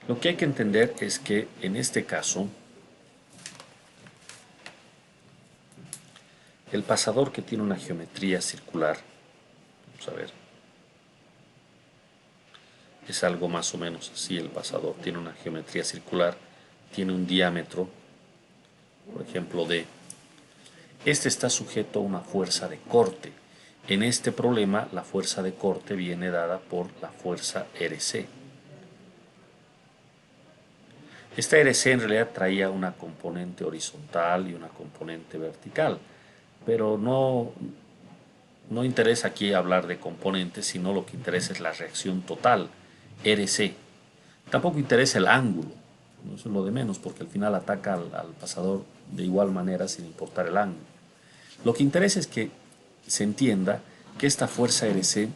Lo que hay que entender es que en este caso, el pasador que tiene una geometría circular, vamos a ver, es algo más o menos así. El pasador tiene una geometría circular, tiene un diámetro, por ejemplo, D. Este está sujeto a una fuerza de corte. En este problema, la fuerza de corte viene dada por la fuerza RC. Esta RC en realidad traía una componente horizontal y una componente vertical, pero no interesa aquí hablar de componentes, sino lo que interesa es la reacción total, RC. Tampoco interesa el ángulo, no es lo de menos, porque al final ataca al pasador de igual manera sin importar el ángulo. Lo que interesa es que se entienda que esta fuerza RC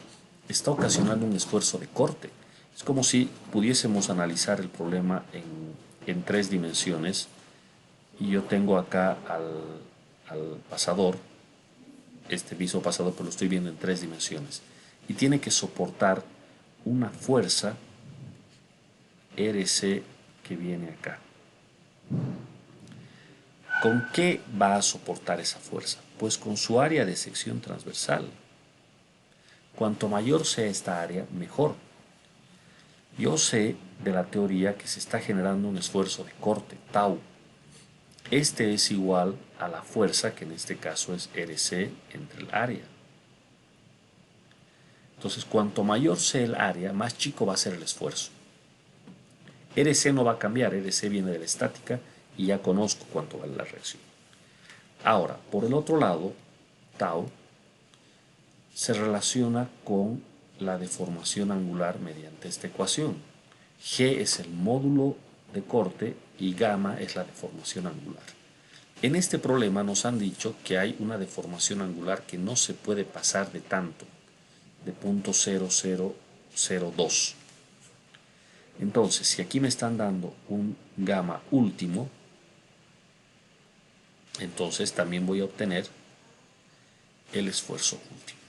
está ocasionando un esfuerzo de corte. Es como si pudiésemos analizar el problema en tres dimensiones y yo tengo acá al pasador, este mismo pasador, pero lo estoy viendo en tres dimensiones y tiene que soportar una fuerza RC que viene acá. ¿Con qué va a soportar esa fuerza? Pues con su área de sección transversal. Cuanto mayor sea esta área, mejor. Yo sé de la teoría que se está generando un esfuerzo de corte, tau. Este es igual a la fuerza, que en este caso es RC entre el área. Entonces, cuanto mayor sea el área, más chico va a ser el esfuerzo. RC no va a cambiar, RC viene de la estática y ya conozco cuánto vale la reacción. Ahora, por el otro lado, tau se relaciona con la deformación angular mediante esta ecuación. G es el módulo de corte y gamma es la deformación angular. En este problema nos han dicho que hay una deformación angular que no se puede pasar de tanto, de 0.0002. Entonces, si aquí me están dando un gamma último, entonces también voy a obtener el esfuerzo último.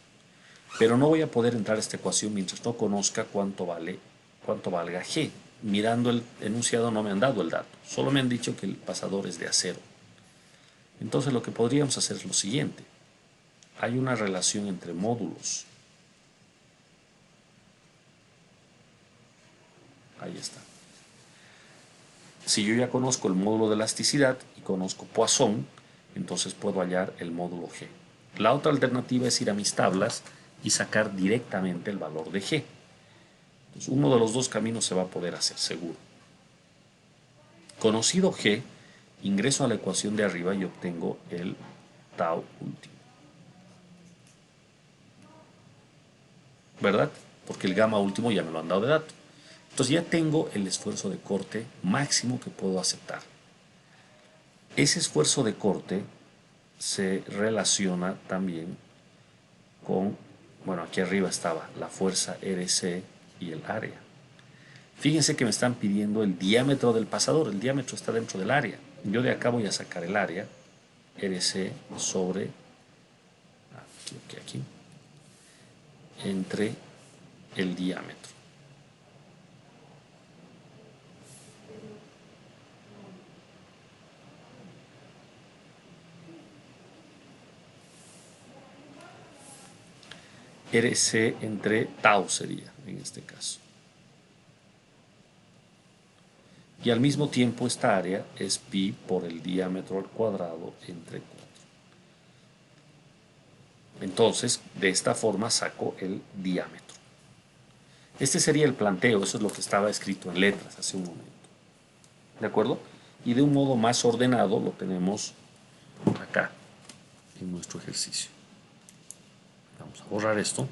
Pero no voy a poder entrar a esta ecuación mientras no conozca cuánto valga G. Mirando el enunciado no me han dado el dato, solo me han dicho que el pasador es de acero. Entonces lo que podríamos hacer es lo siguiente. Hay una relación entre módulos. Ahí está. Si yo ya conozco el módulo de elasticidad y conozco Poisson, entonces puedo hallar el módulo G. La otra alternativa es ir a mis tablas y sacar directamente el valor de G. Entonces, uno de los dos caminos se va a poder hacer, seguro. Conocido G, ingreso a la ecuación de arriba y obtengo el tau último. ¿Verdad? Porque el gamma último ya me lo han dado de dato. Entonces ya tengo el esfuerzo de corte máximo que puedo aceptar. Ese esfuerzo de corte se relaciona también con, bueno, aquí arriba estaba la fuerza RC y el área. Fíjense que me están pidiendo el diámetro del pasador. El diámetro está dentro del área. Yo de acá voy a sacar el área, RC sobre, aquí, entre el diámetro. RC entre tau sería en este caso. Y al mismo tiempo esta área es pi por el diámetro al cuadrado entre 4. Entonces, de esta forma saco el diámetro. Este sería el planteo, eso es lo que estaba escrito en letras hace un momento. ¿De acuerdo? Y de un modo más ordenado lo tenemos acá, en nuestro ejercicio. Vamos a borrar esto.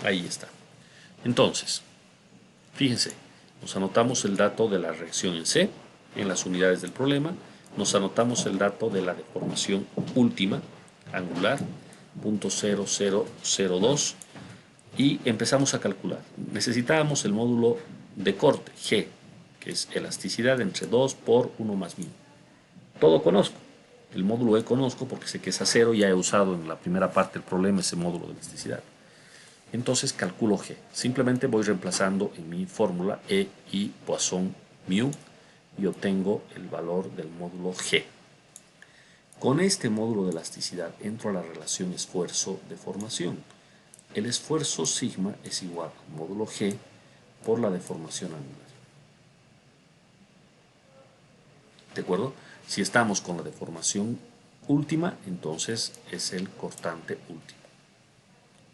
Ahí está. Entonces, fíjense, nos anotamos el dato de la reacción en C, en las unidades del problema, nos anotamos el dato de la deformación última, angular, 0.0002, y empezamos a calcular. Necesitábamos el módulo de corte, G, que es elasticidad entre 2 por 1 más μ. Todo conozco. El módulo E conozco porque sé que es acero, ya he usado en la primera parte del problema ese módulo de elasticidad. Entonces calculo G. Simplemente voy reemplazando en mi fórmula E y Poisson μ y obtengo el valor del módulo G. Con este módulo de elasticidad entro a la relación esfuerzo-deformación. El esfuerzo sigma es igual al módulo G por la deformación angular. ¿De acuerdo? Si estamos con la deformación última, entonces es el cortante último.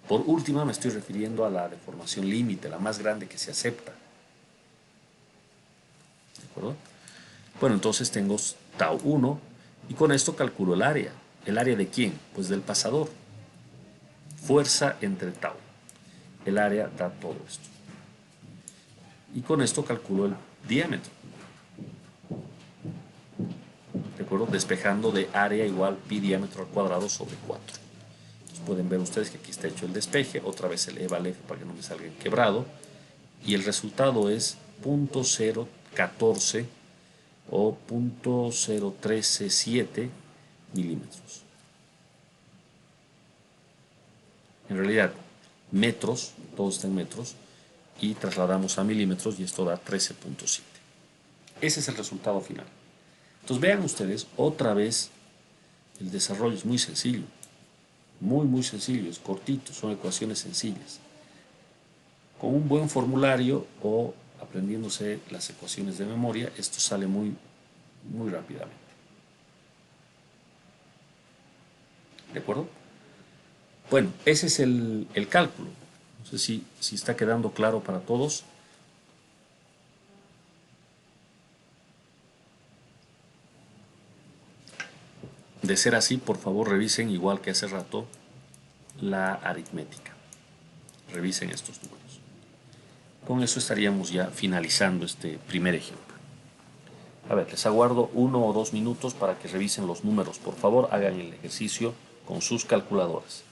Por última me estoy refiriendo a la deformación límite, la más grande que se acepta. ¿De acuerdo? Bueno, entonces tengo tau 1 y con esto calculo el área. ¿El área de quién? Pues del pasador. Fuerza entre tau. el área da todo esto. Y con esto calculo el diámetro. ¿De acuerdo? Despejando de área igual pi diámetro al cuadrado sobre 4. Entonces pueden ver ustedes que aquí está hecho el despeje. Otra vez el EVA al F para que no me salga en quebrado. Y el resultado es 0.014 o 0.0137 milímetros. En realidad, metros, todo está en metros, y trasladamos a milímetros y esto da 13.7. Ese es el resultado final. Entonces vean ustedes, otra vez, el desarrollo es muy sencillo, muy sencillo, es cortito, son ecuaciones sencillas. Con un buen formulario o aprendiéndose las ecuaciones de memoria, esto sale muy rápidamente. ¿De acuerdo? Bueno, ese es el cálculo. No sé si está quedando claro para todos. De ser así, por favor revisen, igual que hace rato, la aritmética. Revisen estos números. Con eso estaríamos ya finalizando este primer ejemplo. A ver, les aguardo 1 o 2 minutos para que revisen los números. Por favor, hagan el ejercicio con sus calculadoras.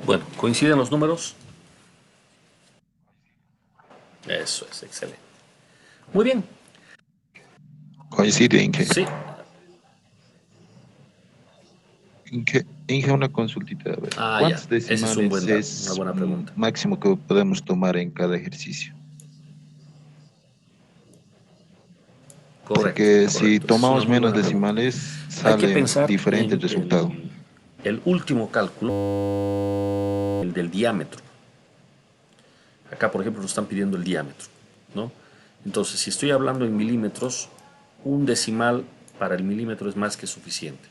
Bueno, ¿coinciden los números? Eso es, excelente. Muy bien. Coincide, Inge. Sí, Inge, una consultita. A ver, ya. ¿cuántos Ese es un buen decimales dato, una es buena pregunta. máximo que podemos tomar en cada ejercicio? Correcto, Porque si correcto. Esa es una tomamos muy menos buena pregunta. decimales, Hay que sale pensar diferente el en resultado. el último cálculo, el del diámetro. Acá, por ejemplo, nos están pidiendo el diámetro, ¿no? Entonces, si estoy hablando en milímetros, un decimal para el milímetro es más que suficiente,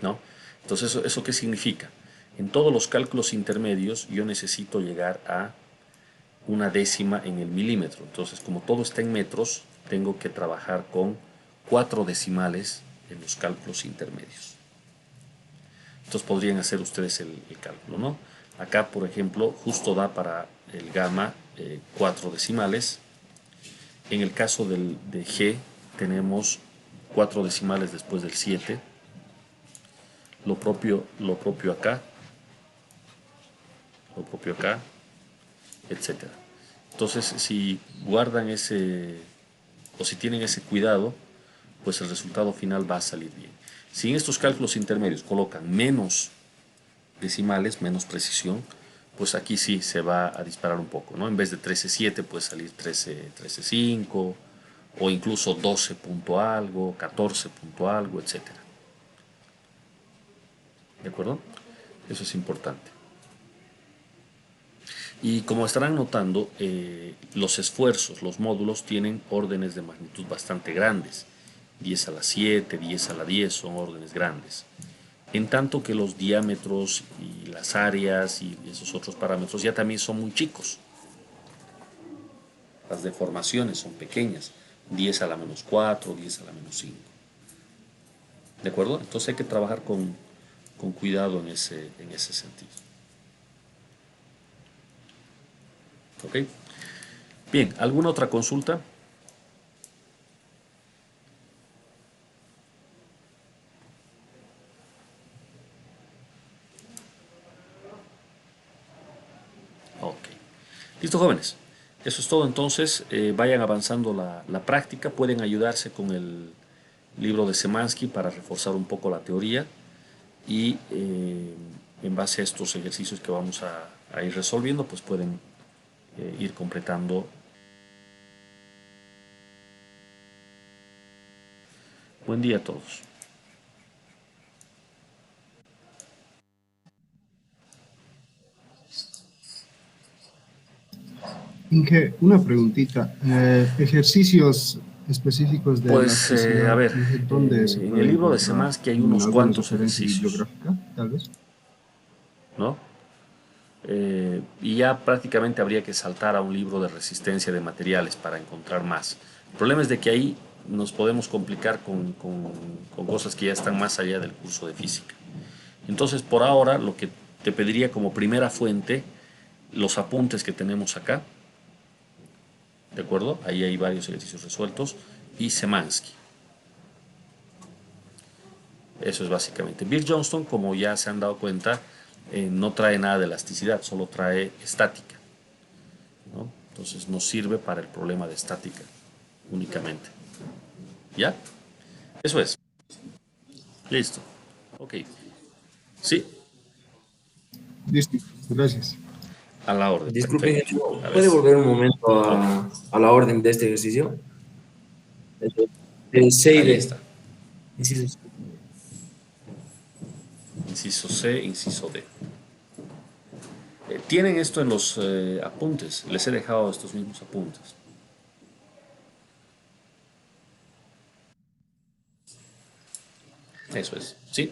¿no? Entonces, ¿eso qué significa? En todos los cálculos intermedios yo necesito llegar a una décima en el milímetro. Entonces, como todo está en metros, tengo que trabajar con 4 decimales en los cálculos intermedios. Entonces podrían hacer ustedes el cálculo, ¿no? Acá, por ejemplo, justo da para el gamma 4 decimales. En el caso de G tenemos 4 decimales después del 7. Lo propio acá, etcétera. Entonces, si guardan ese, o si tienen ese cuidado, pues el resultado final va a salir bien. Si en estos cálculos intermedios colocan menos decimales, menos precisión, pues aquí sí se va a disparar un poco, ¿no? En vez de 13.7 puede salir 13.5 o incluso 12 punto algo, 14 punto algo, etcétera. ¿De acuerdo? Eso es importante. Y como estarán notando, los esfuerzos, los módulos tienen órdenes de magnitud bastante grandes. 10 a la 7, 10 a la 10 son órdenes grandes. En tanto que los diámetros y las áreas y esos otros parámetros ya también son muy chicos. Las deformaciones son pequeñas, 10 a la menos 4, 10 a la menos 5. ¿De acuerdo? Entonces hay que trabajar con cuidado en ese sentido. ¿Ok? Bien, ¿alguna otra consulta? Ok. Listo, jóvenes. Eso es todo. Entonces, vayan avanzando la práctica. Pueden ayudarse con el libro de Semansky para reforzar un poco la teoría y en base a estos ejercicios que vamos a ir resolviendo, pues pueden ir completando. Buen día a todos. Inge, una preguntita. Ejercicios específicos de Pues, a elasticidad, ver, Inge, ¿dónde se en puede el libro de encontrar? Semansky hay ¿En unos alguna cuantos referencia ejercicios, bibliográfica, tal vez? ¿no? Y ya prácticamente habría que saltar a un libro de resistencia de materiales para encontrar más. El problema es de que ahí nos podemos complicar con cosas que ya están más allá del curso de física. Entonces, por ahora, lo que te pediría como primera fuente, los apuntes que tenemos acá, ¿de acuerdo? Ahí hay varios ejercicios resueltos, y Semansky. Eso es básicamente. Bill Johnston, como ya se han dado cuenta, no trae nada de elasticidad, solo trae estática, ¿no? Entonces nos sirve para el problema de estática únicamente. ¿Ya? Eso es. Listo. Ok. Sí, Listo, gracias. a la orden. Disculpe, Perfecto. ingeniero, A ver. ¿puede volver un momento Ok. a la orden de este ejercicio? El C y Ahí D. está. Incisos. Inciso C, inciso D. Tienen esto en los apuntes. Les he dejado estos mismos apuntes. Eso es. ¿Sí?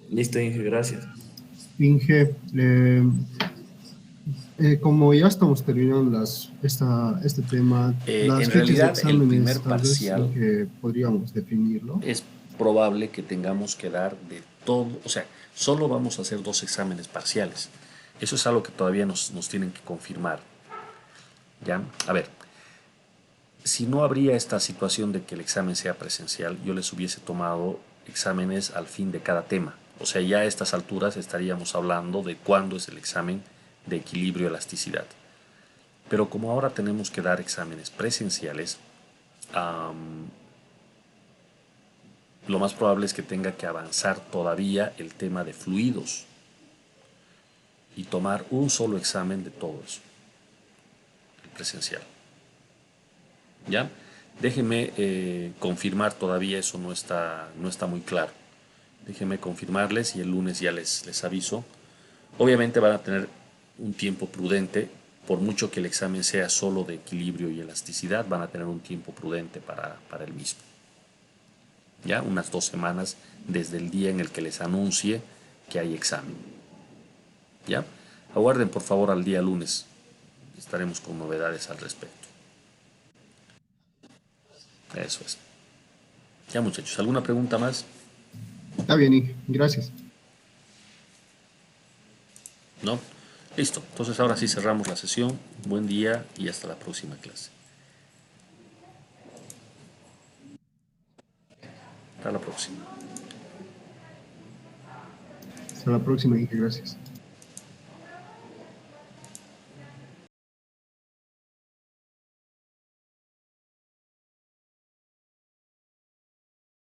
Listo, Inge, gracias. Inge, como ya estamos terminando este tema, las En fechas de realidad, el primer exámenes, tal vez, parcial Inge, podríamos definirlo. es probable que tengamos que dar de todo, o sea, solo vamos a hacer 2 exámenes parciales. Eso es algo que todavía nos tienen que confirmar. ¿Ya? A ver, si no habría esta situación de que el examen sea presencial, yo les hubiese tomado exámenes al fin de cada tema. O sea, ya a estas alturas estaríamos hablando de cuándo es el examen de equilibrio y elasticidad. Pero como ahora tenemos que dar exámenes presenciales, lo más probable es que tenga que avanzar todavía el tema de fluidos y tomar un solo examen de todo eso, el presencial. ¿Ya? Déjenme confirmar, todavía eso no está muy claro. Déjenme confirmarles y el lunes ya les aviso. Obviamente van a tener un tiempo prudente, por mucho que el examen sea solo de equilibrio y elasticidad, van a tener un tiempo prudente para el mismo. ¿Ya? Unas 2 semanas desde el día en el que les anuncie que hay examen. ¿Ya? Aguarden por favor al día lunes. Estaremos con novedades al respecto. Eso es. Ya muchachos, ¿alguna pregunta más? Está bien, Inge, gracias. ¿No? Listo. Entonces ahora sí cerramos la sesión. Buen día y hasta la próxima clase. Hasta la próxima. Hasta la próxima, Inge, gracias.